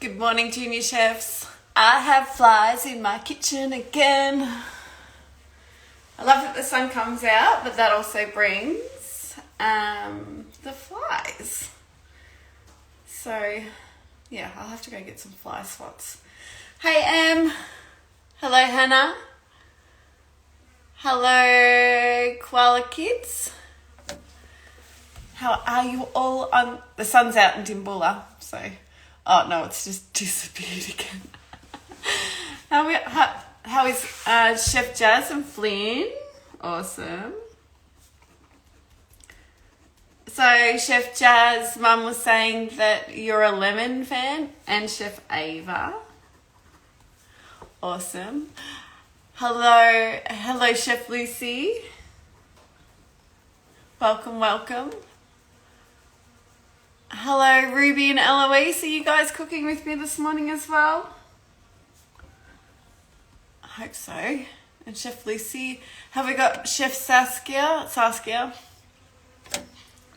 Good morning, junior chefs. I have flies in my kitchen again. I love that the sun comes out, but that also brings the flies. So, yeah, I'll have to go get some fly swats. Hey, Em. Hello, Hannah. Hello, koala kids. How are you all on? The sun's out in Timbula, so... Oh, no, it's just disappeared again. How is Chef Jazz and Flynn? Awesome. So, Chef Jazz, Mum was saying that you're a lemon fan, and Chef Ava. Awesome. Hello, Chef Lucy. Welcome. Hello, Ruby and Eloise. Are you guys cooking with me this morning as well? I hope so. And Chef Lucy. Have we got Chef Saskia?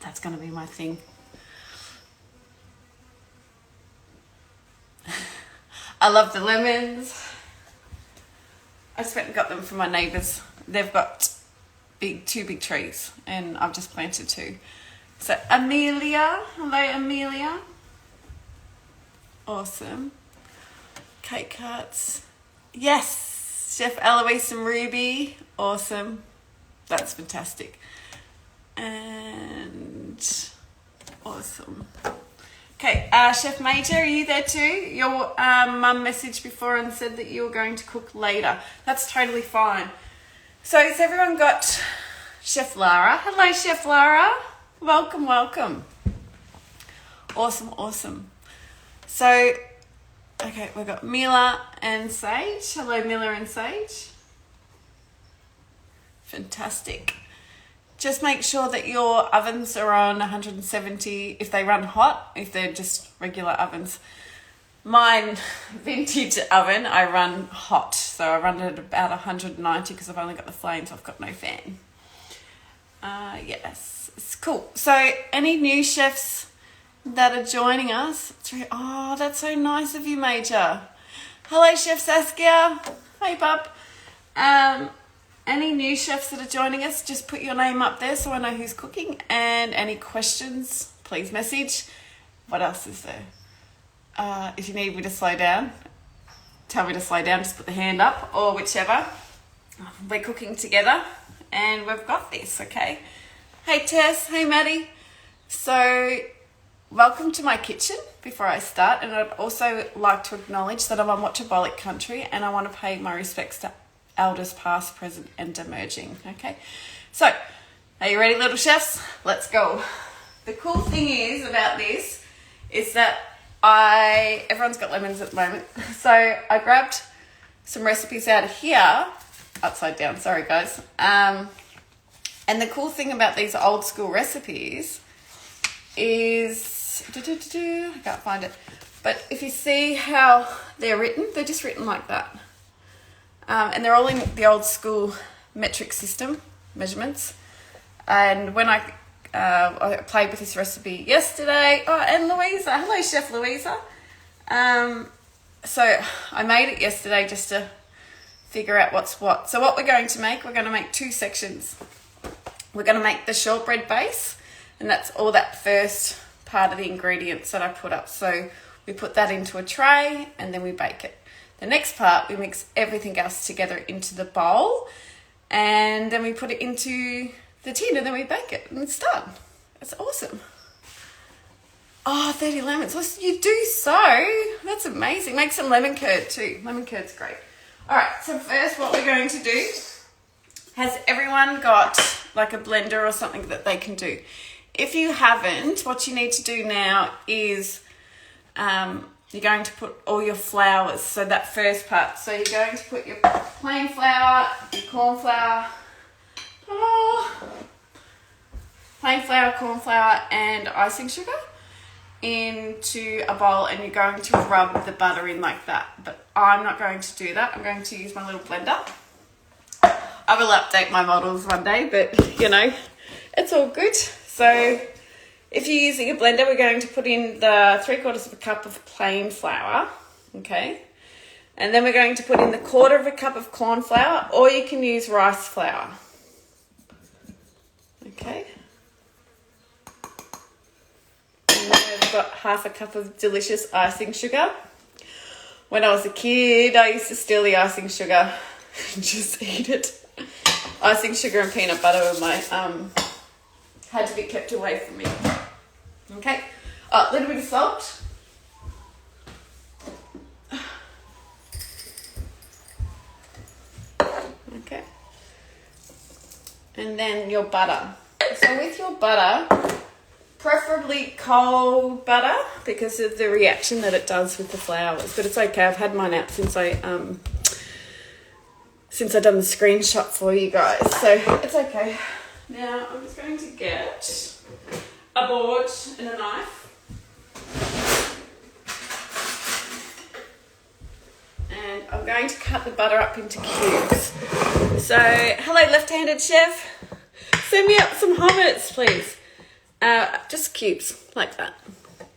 That's going to be my thing. I love the lemons. I just went and got them from my neighbours. They've got two big trees and I've just planted two. So Amelia, hello Amelia. Awesome. Cake cuts. Yes, Chef Eloise and Ruby. Awesome. That's fantastic. And awesome. Okay, Chef Major, are you there too? Your mum messaged before and said that you were going to cook later. That's totally fine. So has everyone got Chef Lara? Hello, Chef Lara. Welcome. Awesome. So, okay, we've got Mila and Sage. Hello, Mila and Sage. Fantastic. Just make sure that your ovens are on 170 if they run hot, if they're just regular ovens. Mine, vintage oven, I run hot. So I run it at about 190 because I've only got the flames, I've got no fan. Yes, it's cool. So any new chefs that are joining us? Oh, that's so nice of you, Major. Hello, Chef Saskia. Hey, bub. Any new chefs that are joining us, just put your name up there so I know who's cooking. And any questions, please message. What else is there? If you need me to slow down, tell me to slow down, just put the hand up or whichever. We're cooking together and we've got this, okay? Hey Tess, hey Maddie. So welcome to my kitchen before I start, and I'd also like to acknowledge that I'm on Watchabolic country and I want to pay my respects to elders past, present and emerging, okay? So, are you ready, little chefs? Let's go. The cool thing is about this is that everyone's got lemons at the moment, so I grabbed some recipes out of here, upside down, sorry guys, and the cool thing about these old school recipes is, I can't find it, but if you see how they're written, they're just written like that. And they're all in the old school metric system, measurements. And when I played with this recipe yesterday, and Louisa, hello Chef Louisa. So I made it yesterday just to figure out what's what. So what we're going to make two sections. We're going to make the shortbread base, and that's all that first part of the ingredients that I put up. So we put that into a tray and then we bake it. The next part, we mix everything else together into the bowl, and then we put it into the tin and then we bake it and it's done. It's awesome. 30 lemons. Well, you do so. That's amazing. Make some lemon curd too. Lemon curd's great. All right, so first what we're going to do, has everyone got like a blender or something that they can do? If you haven't, what you need to do now is you're going to put all your flours, so that first part. So you're going to put your plain flour, your corn flour, plain flour, corn flour and icing sugar into a bowl, and you're going to rub the butter in like that. But I'm not going to do that. I'm going to use my little blender. I will update my models one day, but you know, it's all good. So If you're using a blender, we're going to put in the 3/4 cup of plain flour, okay? And then we're going to put in the 1/4 cup of corn flour, or you can use rice flour, okay? And then we've got 1/2 cup of delicious icing sugar. When I was a kid, I used to steal the icing sugar and just eat it. Icing sugar and peanut butter were my, had to be kept away from me. Okay, a little bit of salt. Okay, and then your butter. So with your butter, preferably cold butter because of the reaction that it does with the flours. But it's okay. I've had mine out since I done the screenshot for you guys, so it's okay. Now I'm just going to get a board and a knife. And I'm going to cut the butter up into cubes. So, hello left-handed chef. Send me up some hummus, please. Just cubes, like that.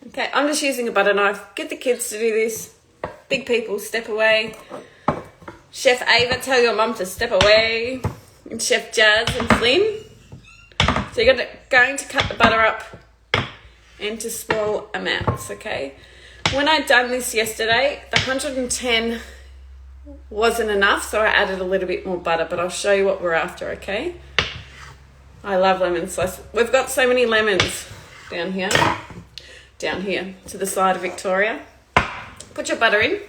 Okay, I'm just using a butter knife. Get the kids to do this. Big people, step away. Chef Ava, tell your mum to step away. And Chef Jazz and Flynn. So you're going to cut the butter up into small amounts, okay? When I done this yesterday, the 110 wasn't enough, so I added a little bit more butter, but I'll show you what we're after, okay? I love lemon slice. We've got so many lemons down here to the side of Victoria. Put your butter in.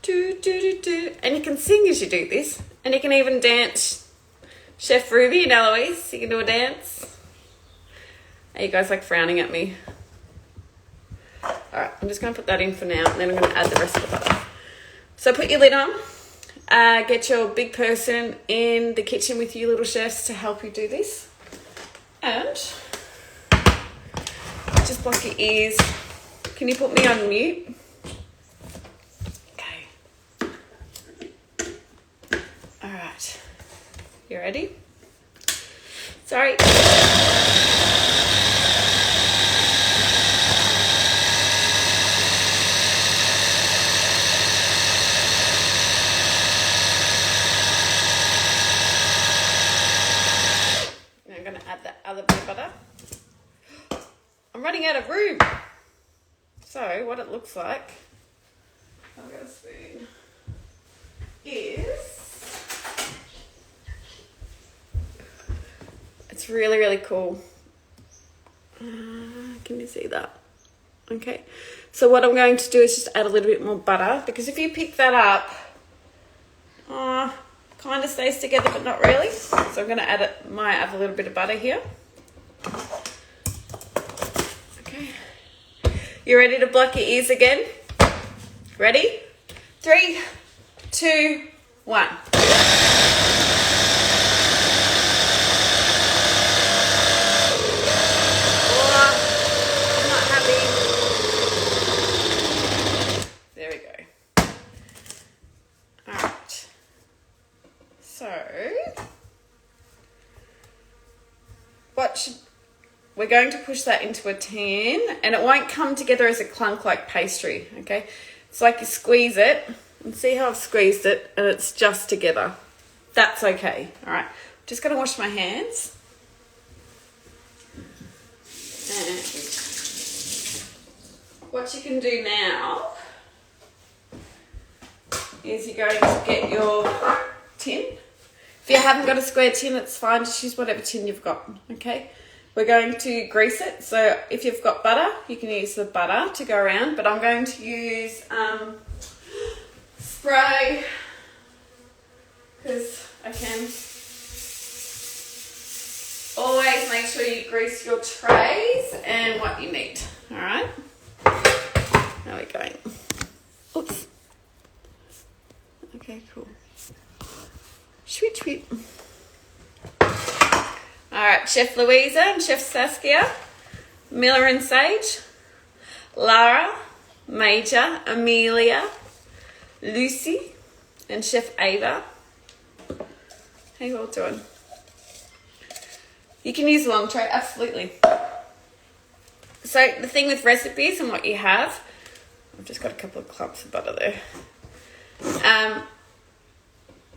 Do, do, do, do. And you can sing as you do this, and you can even dance. Chef Ruby and Eloise, you can do a dance. Are you guys like frowning at me? Alright, I'm just going to put that in for now, and then I'm going to add the rest of the butter. So put your lid on. Get your big person in the kitchen with you little chefs to help you do this. And just block your ears. Can you put me on mute? Okay. Alright. You ready? Sorry. I'm going to add that other bit of butter. I'm running out of room. So what it looks like, I've got a spoon, is it's really, really cool. Can you see that? Okay. So what I'm going to do is just add a little bit more butter, because if you pick that up, kind of stays together, but not really. So I'm going to add a little bit of butter here. Okay. You ready to block your ears again? Ready? 3, 2, 1. We're going to push that into a tin, and it won't come together as a clunk like pastry, okay? It's like you squeeze it, and see how I've squeezed it, and it's just together. That's okay, all right? Just going to wash my hands. And what you can do now is you're going to get your tin. If you haven't got a square tin, it's fine. Just use whatever tin you've got, okay? We're going to grease it. So if you've got butter, you can use the butter to go around. But I'm going to use spray because I can. Always make sure you grease your trays and what you need. All right. How are we going? Oops. Okay, cool. Sweet, sweet. All right, Chef Louisa and Chef Saskia, Miller and Sage, Lara, Major, Amelia, Lucy, and Chef Ava. How you all doing? You can use a long tray, absolutely. So the thing with recipes and what you have, I've just got a couple of clumps of butter there.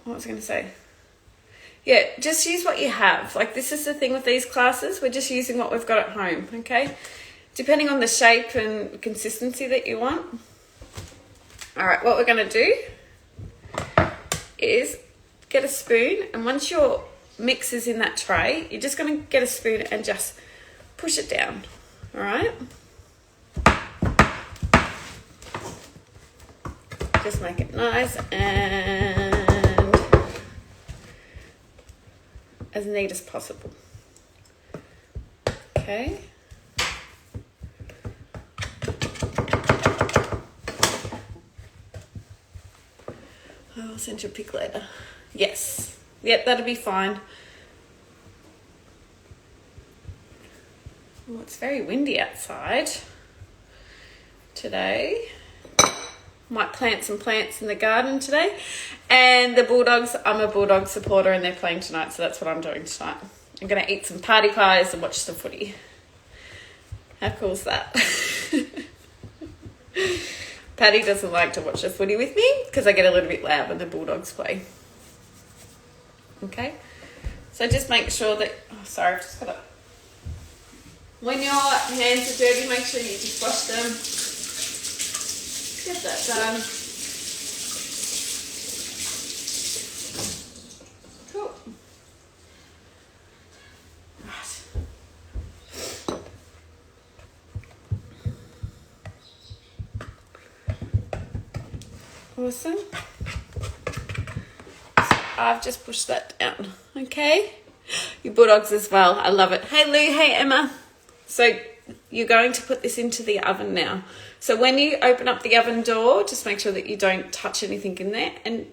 What was I going to say? Yeah, just use what you have. Like, this is the thing with these classes. We're just using what we've got at home, okay? Depending on the shape and consistency that you want. All right, what we're going to do is get a spoon, and once your mix is in that tray, you're just going to get a spoon and just push it down, all right? Just make it nice and as neat as possible. Okay. I'll send you a pic later. Yes. Yep, that'll be fine. Oh, it's very windy outside today. Might plant some plants in the garden today. And the Bulldogs, I'm a Bulldog supporter and they're playing tonight, so that's what I'm doing tonight. I'm going to eat some party pies and watch some footy. How cool is that? Patty doesn't like to watch the footy with me because I get a little bit loud when the Bulldogs play. Okay? So just make sure that... Oh, sorry, I've just got to... When your hands are dirty, make sure you just wash them. Get that done. Cool. Right. Awesome. So I've just pushed that down. Okay? Your Bulldogs as well. I love it. Hey Lou, hey Emma. So you're going to put this into the oven now. So when you open up the oven door, just make sure that you don't touch anything in there. And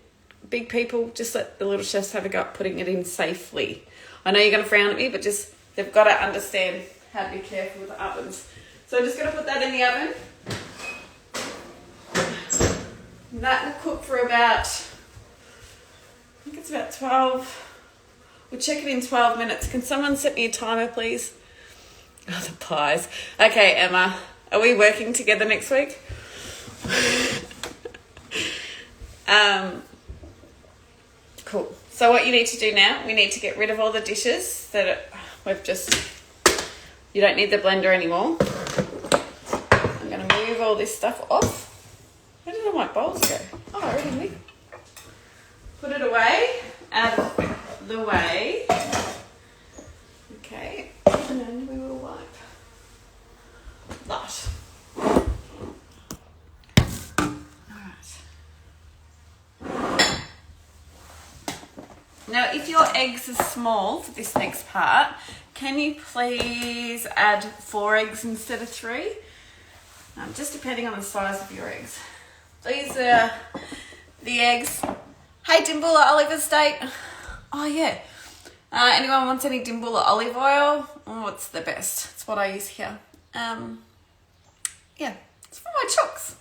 big people, just let the little chefs have a go at putting it in safely. I know you're going to frown at me, but just they've got to understand how to be careful with the ovens. So I'm just going to put that in the oven. And that will cook for about, I think it's about 12. We'll check it in 12 minutes. Can someone set me a timer, please? Oh, the pies. Okay, Emma. Are we working together next week? Cool. So what you need to do now, we need to get rid of all the dishes that we've just... You don't need the blender anymore. I'm going to move all this stuff off. Where did all my bowls go? Oh, already moved. Put it away, out of the way. Okay, and then we will wipe that. Alright. Now, if your eggs are small for this next part, can you please add 4 eggs instead of 3? Just depending on the size of your eggs. These are the eggs. Hey, Dimbula Olive Estate. Oh, yeah. Anyone wants any Dimbula olive oil? Oh, it's the best. It's what I use here. Yeah, it's for my chooks.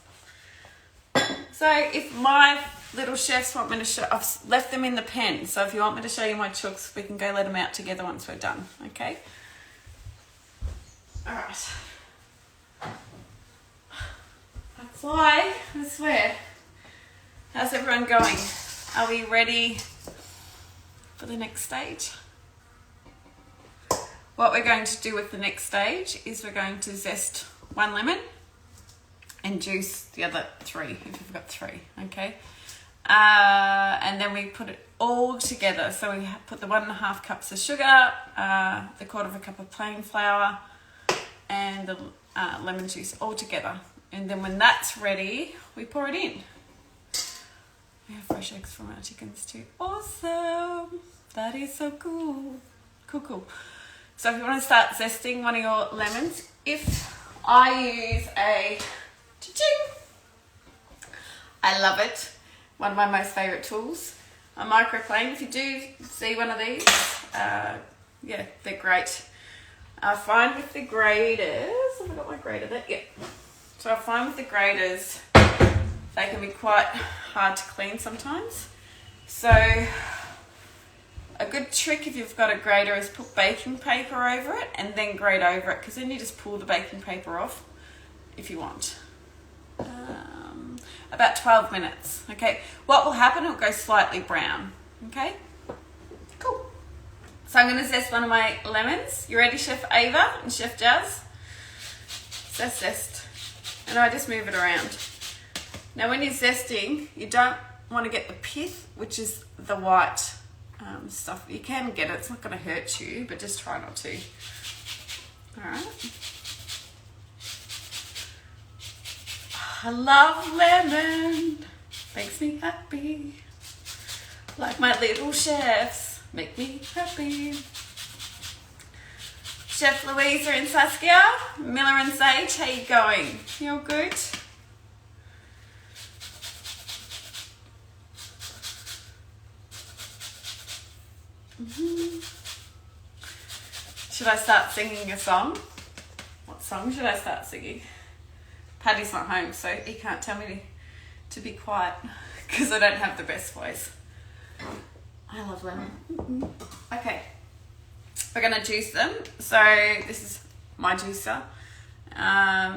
So if my little chefs want me to show, I've left them in the pen. So if you want me to show you my chooks, we can go let them out together once we're done. Okay? All right. I fly, I swear. How's everyone going? Are we ready for the next stage? What we're going to do with the next stage is we're going to zest 1 lemon and juice the other 3, if you've got 3, okay? And then we put it all together. So we put the 1.5 cups of sugar, the 1/4 cup of plain flour, and the lemon juice all together. And then when that's ready, we pour it in. We have fresh eggs from our chickens too. Awesome! That is so cool. Cool. So if you want to start zesting one of your lemons, if I use a cha-ching, I love it. One of my most favourite tools. A microplane. If you do see one of these, yeah, they're great. I find with the graders, have I got my grater there? Yeah. So I find with the graders, they can be quite hard to clean sometimes. So A good trick if you've got a grater is put baking paper over it and then grate over it, because then you just pull the baking paper off if you want. About 12 minutes. Okay, what will happen? It'll go slightly brown. Okay, cool. So I'm going to zest one of my lemons. You ready, Chef Ava and Chef Jazz? Zest. And I just move it around. Now when you're zesting, you don't want to get the pith, which is the white stuff. You can get it, it's not going to hurt you, but just try not to. Alright. I love lemon, makes me happy. Like my little chefs, make me happy. Chef Louisa and Saskia, Miller and Sage, how you going? You all good? Should I start singing a song? What song should I start singing? Paddy's not home, so he can't tell me to be quiet because I don't have the best voice. I love lemon. Okay, we're going to juice them. So this is my juicer.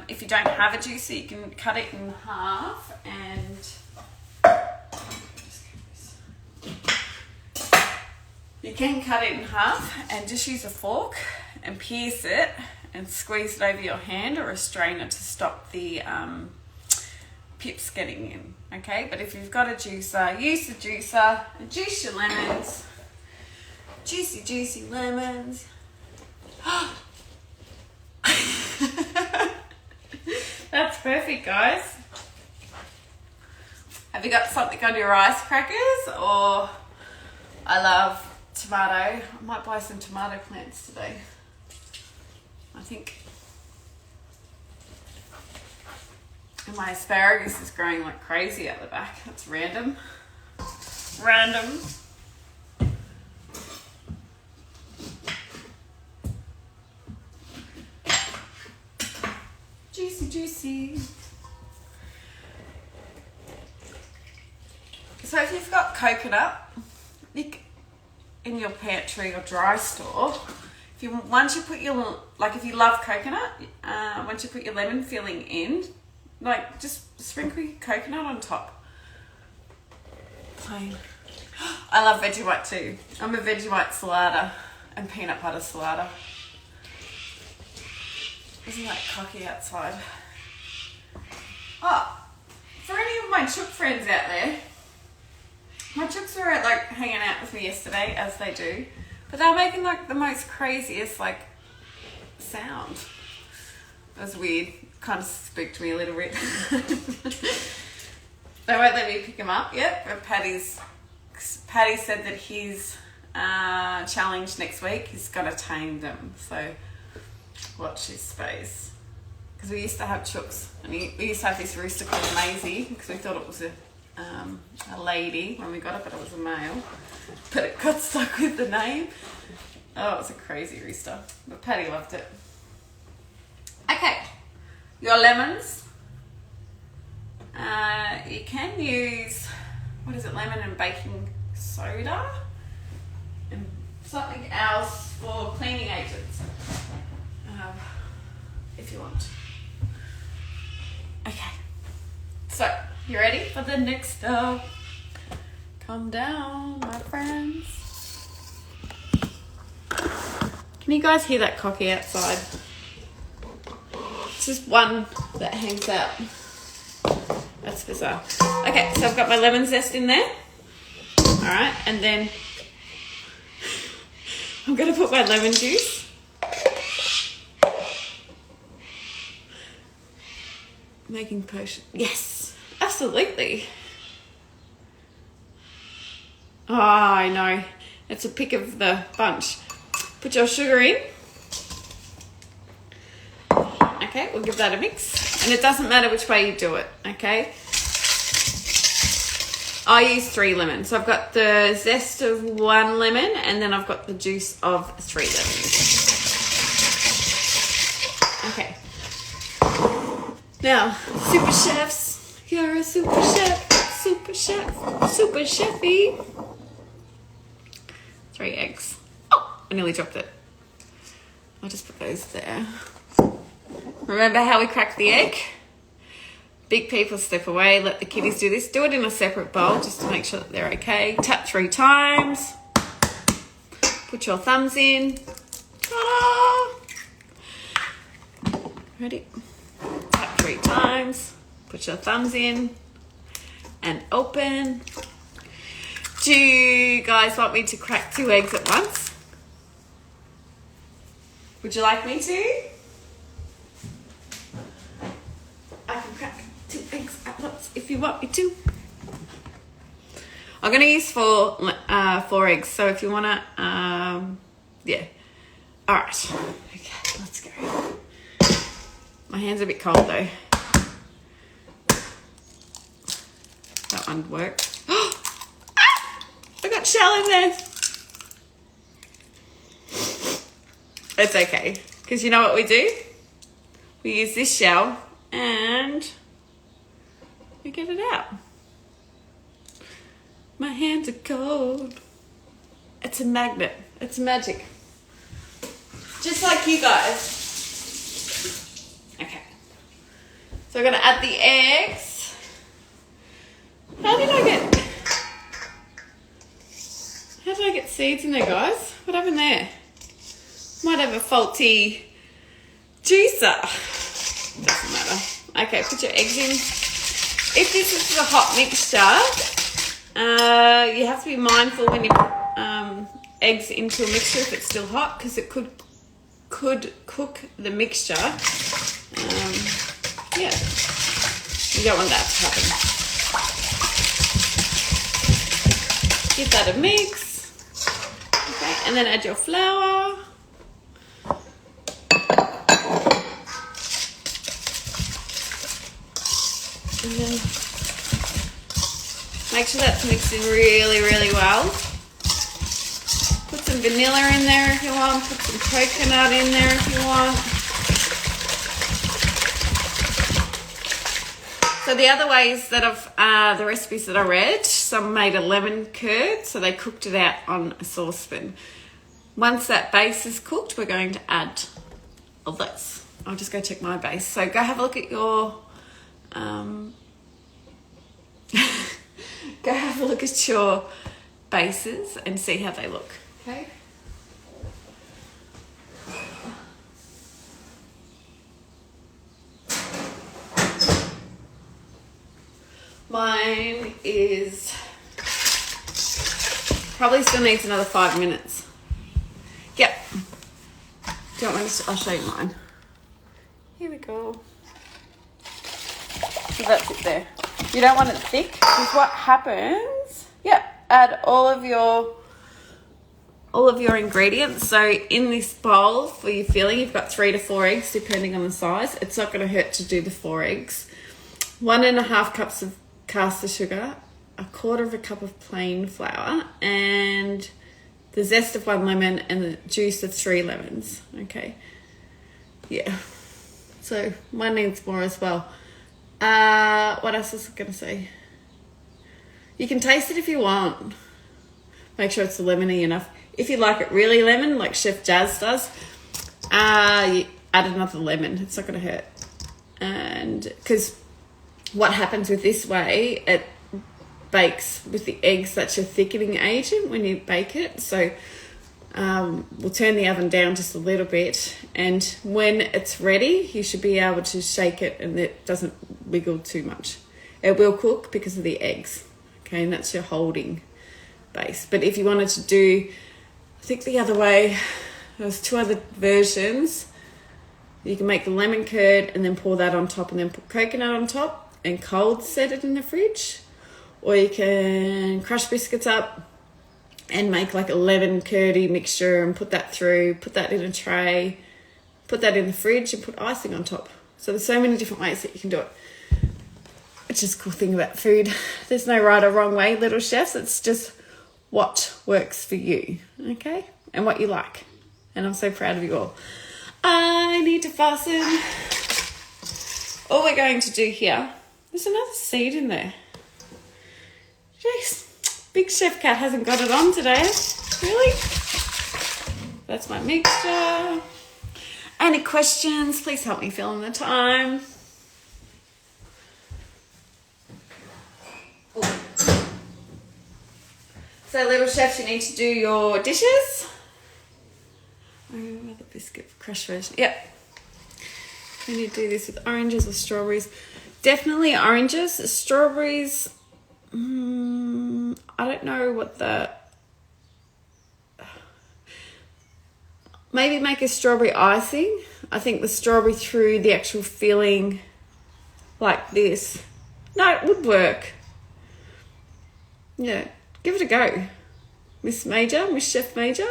If you don't have a juicer, you can cut it in half and just use a fork and pierce it and squeeze it over your hand or a strainer to stop the pips getting in. Okay, but if you've got a juicer, use the juicer and juice your lemons. Juicy lemons. That's perfect, guys. Have you got something on your rice crackers? Or I love tomato. I might buy some tomato plants today. I think. And my asparagus is growing like crazy out the back. That's random. Juicy. So if you've got coconut in your pantry or dry store, if you love coconut, once you put your lemon filling in, like just sprinkle your coconut on top. Plain. I love Vegemite too. I'm a Vegemite salada and peanut butter salada. Isn't that cocky outside? Oh, for any of my chook friends out there, my chooks were like hanging out with me yesterday, as they do, but they were making like the most craziest like sound. It was weird. Kind of spooked me a little bit. They won't let me pick them up yet, but Paddy said that his challenge next week is going to tame them. So watch this space. Because we used to have chooks, and we used to have this rooster called Maisie because we thought it was a lady when we got it, but it was a male. But it got stuck with the name. Oh, it was a crazy rooster. But Paddy loved it. Okay. Your lemons, you can use, lemon and baking soda and something else for cleaning agents, if you want. Okay, so you ready for the next step? Calm down, my friends. Can you guys hear that cocky outside? It's just one that hangs out. That's bizarre. Okay, so I've got my lemon zest in there. Alright, and then I'm going to put my lemon juice. Making potion. Yes, absolutely. Oh, I know. It's a pick of the bunch. Put your sugar in. Okay, we'll give that a mix. And it doesn't matter which way you do it, okay? I use 3 lemons. So I've got the zest of 1 lemon and then I've got the juice of 3 lemons. Okay. Now, super chefs. You're a super chef. Super chef. Super chefy. 3 eggs. Oh, I nearly dropped it. I'll just put those there. Remember how we cracked the egg? Big people step away, let the kiddies do this. Do it in a separate bowl just to make sure that they're okay. Tap 3 times. Put your thumbs in. Ta-da! Ready? Tap 3 times. Put your thumbs in. And open. Do you guys want me to crack 2 eggs at once? Would you like me to? I can crack 2 eggs at once if you want me to. I'm going to use 4 eggs, so if you want to, yeah. All right. Okay, let's go. My hand's a bit cold though. That one worked. I got shell in there. It's okay, because you know what we do? We use this shell and we get it out. My hands are cold. It's a magnet. It's magic. Just like you guys. Okay. So we're going to add the eggs. How did I get seeds in there, guys? What happened there? Might have a faulty juicer. Doesn't matter. Okay, put your eggs in. If this is a hot mixture, you have to be mindful when you put eggs into a mixture if it's still hot, because it could cook the mixture. Yeah, you don't want that to happen. Give that a mix. Okay, and then add your flour. And then make sure that's mixed in really, really well. Put some vanilla in there if you want. Put some coconut in there if you want. So the other ways that the recipes that I read, some made a lemon curd, so they cooked it out on a saucepan. Once that base is cooked, we're going to add all this. I'll just go check my base. So go have a look at your go have a look at your bases and see how they look. Okay. Mine is probably still needs another 5 minutes. Yep. Do you want me to? I'll show you mine. Here we go. So that's it there. You don't want it thick, because what happens, add all of your ingredients. So in this bowl for your filling, you've got 3 to 4 eggs, depending on the size. It's not going to hurt to do the 4 eggs. 1.5 cups of caster sugar, 1/4 cup of plain flour, and the zest of 1 lemon and the juice of 3 lemons. Okay. Yeah. So mine needs more as well. What else was I going to say? You can taste it if you want. Make sure it's lemony enough. If you like it really lemon, like Chef Jazz does, you add another lemon. It's not going to hurt. And because what happens with this way, it bakes with the eggs such a thickening agent when you bake it. So we'll turn the oven down just a little bit, and when it's ready, you should be able to shake it and it doesn't wiggle too much. It will cook because of the eggs. Okay, and that's your holding base. But if you wanted to do, I think the other way, there's 2 other versions. You can make the lemon curd and then pour that on top and then put coconut on top and cold set it in the fridge. Or you can crush biscuits up and make like a lemon curdy mixture and put that through, put that in a tray, put that in the fridge and put icing on top. So there's so many different ways that you can do it. Which is a cool thing about food. There's no right or wrong way, little chefs. It's just what works for you, okay? And what you like. And I'm so proud of you all. I need to fasten. All we're going to do here, there's another seed in there. Jeez, Big Chef Cat hasn't got it on today. Really? That's my mixture. Any questions? Please help me fill in the time. Ooh. So, little chefs, you need to do your dishes. Oh, the biscuit crush version. Yep. You need to do this with oranges or strawberries. Definitely oranges. Strawberries, I don't know what the... Maybe make a strawberry icing. I think the strawberry through the actual filling like this. No, it would work. Yeah, give it a go. Miss Chef Major.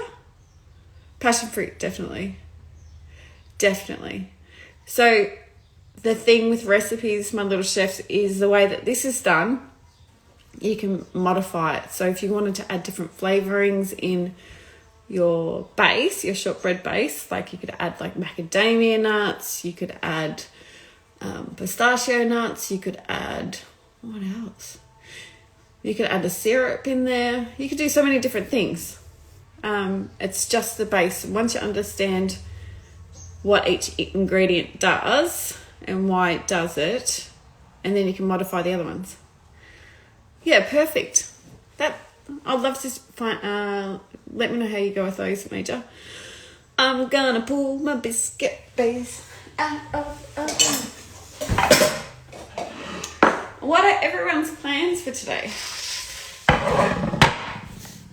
Passion fruit, definitely. Definitely. So the thing with recipes, my little chefs, is the way that this is done, you can modify it. So if you wanted to add different flavorings in your base, your shortbread base, like you could add like macadamia nuts, you could add pistachio nuts, you could add, what else? You could add the syrup in there. You could do so many different things. It's just the base. Once you understand what each ingredient does and why it does it, and then you can modify the other ones. Yeah, perfect. I'd love to find, let me know how you go with those, Major. I'm gonna pull my biscuit base out of oven. What are everyone's plans for today?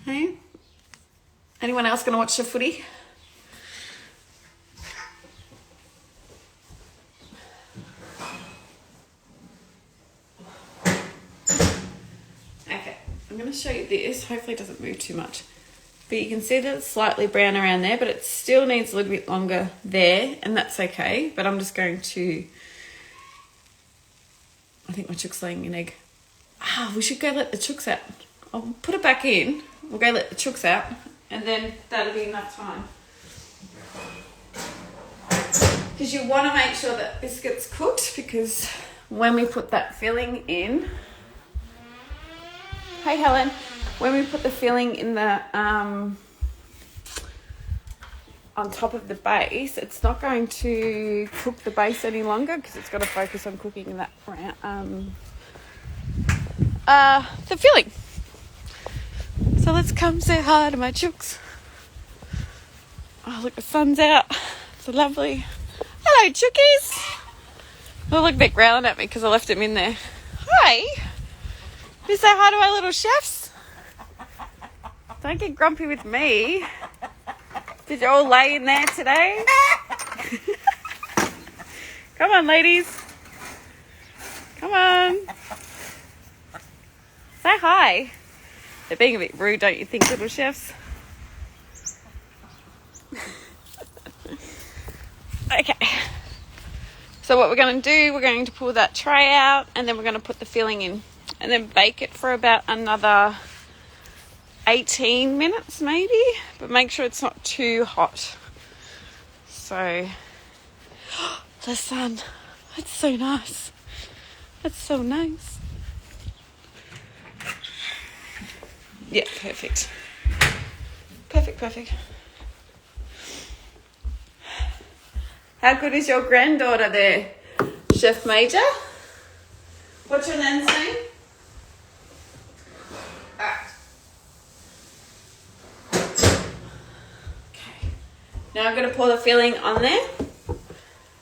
Hey? Anyone else gonna watch the footy? I'm going to show you this. Hopefully it doesn't move too much. But you can see that it's slightly brown around there, but it still needs a little bit longer there, and that's okay. But I'm just going to... I think my chook's laying an egg. We should go let the chooks out. I'll put it back in. We'll go let the chooks out, and then that'll be enough time. Because you want to make sure that biscuit's cooked, because when we put that filling in... Hey Helen, when we put the filling in the on top of the base, it's not going to cook the base any longer because it's got to focus on cooking that the filling. So let's come say hi to my chooks. Oh look, the sun's out. It's lovely. Hello chookies. Oh look, they're growling at me because I left them in there. Hi. You say hi to our little chefs? Don't get grumpy with me. Did you all lay in there today? Come on, ladies. Come on. Say hi. They're being a bit rude, don't you think, little chefs? Okay. So what we're going to do, we're going to pull that tray out and then we're going to put the filling in. And then bake it for about another 18 minutes maybe. But make sure it's not too hot. So, the sun. That's so nice. That's so nice. Yeah, perfect. Perfect. How good is your granddaughter there, Chef Major? What's your nan's name? Now I'm going to pour the filling on there.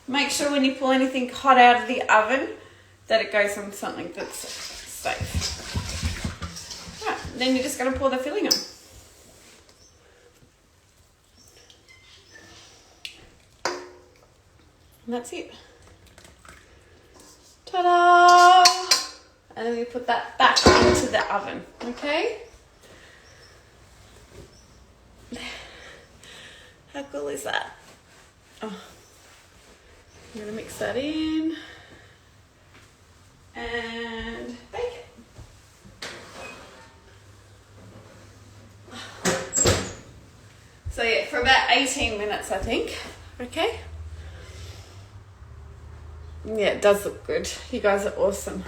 Make sure when you pull anything hot out of the oven that it goes on something that's safe. Right, then you're just going to pour the filling on. And that's it. Ta-da! And then we put that back into the oven, okay? How cool is that? Oh, I'm going to mix that in and bake it. So yeah, for about 18 minutes, I think. Okay? Yeah, it does look good. You guys are awesome.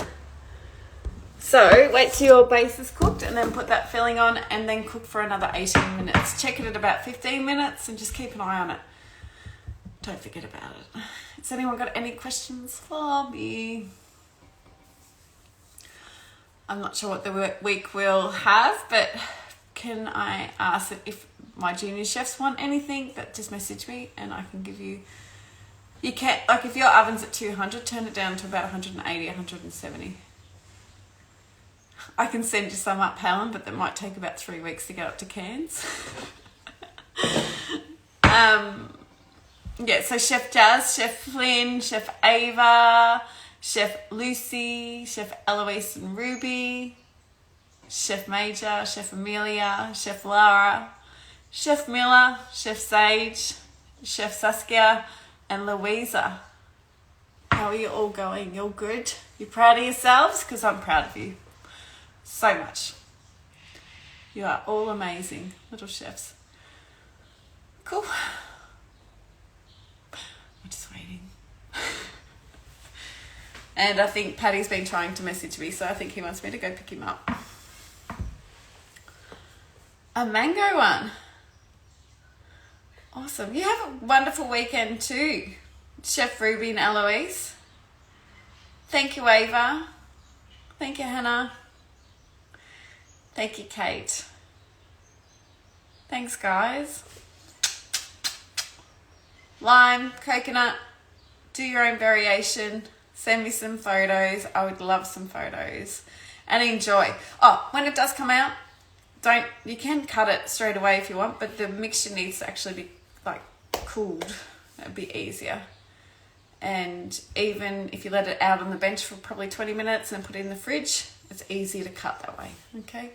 So wait till your base is cooked and then put that filling on and then cook for another 18 minutes. Check it at about 15 minutes and just keep an eye on it. Don't forget about it. Has anyone got any questions for me? I'm not sure what the week will have, but can I ask that if my junior chefs want anything, that just message me and I can give you. You can't, like if your oven's at 200, turn it down to about 180, 170. I can send you some up, Helen, but that might take about 3 weeks to get up to Cairns. Yeah, so Chef Jazz, Chef Flynn, Chef Ava, Chef Lucy, Chef Eloise and Ruby, Chef Major, Chef Amelia, Chef Lara, Chef Miller, Chef Sage, Chef Saskia, and Louisa. How are you all going? You all good? You proud of yourselves? Because I'm proud of you. So much. You are all amazing little chefs. Cool. I'm just waiting. And I think Paddy's been trying to message me, so I think he wants me to go pick him up. A mango one. Awesome. You have a wonderful weekend too, Chef Ruby and Eloise. Thank you, Ava. Thank you, Hannah. Thank you, Kate. Thanks, guys. Lime, coconut, do your own variation. Send me some photos. I would love some photos. And enjoy. Oh, when it does come out, you can cut it straight away if you want, but the mixture needs to actually be like cooled. It'd be easier. And even if you let it out on the bench for probably 20 minutes and put it in the fridge, it's easier to cut that way, okay?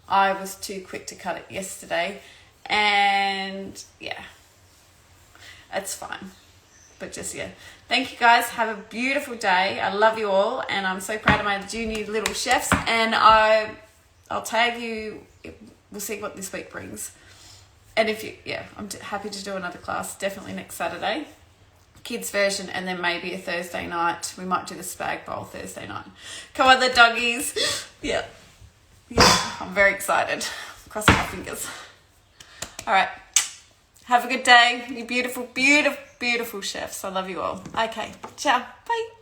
I was too quick to cut it yesterday, and yeah, it's fine. But just, yeah. Thank you, guys. Have a beautiful day. I love you all, and I'm so proud of my junior little chefs, and I'll tag you. We'll see what this week brings. And if you, yeah, I'm happy to do another class, definitely next Saturday. Kids version, and then maybe a Thursday night. We might do the spag bowl Thursday night. Come on, the doggies. Yeah, I'm very excited. Crossing my fingers. All right, have a good day. You beautiful, beautiful, beautiful chefs. I love you all. Okay, ciao, bye.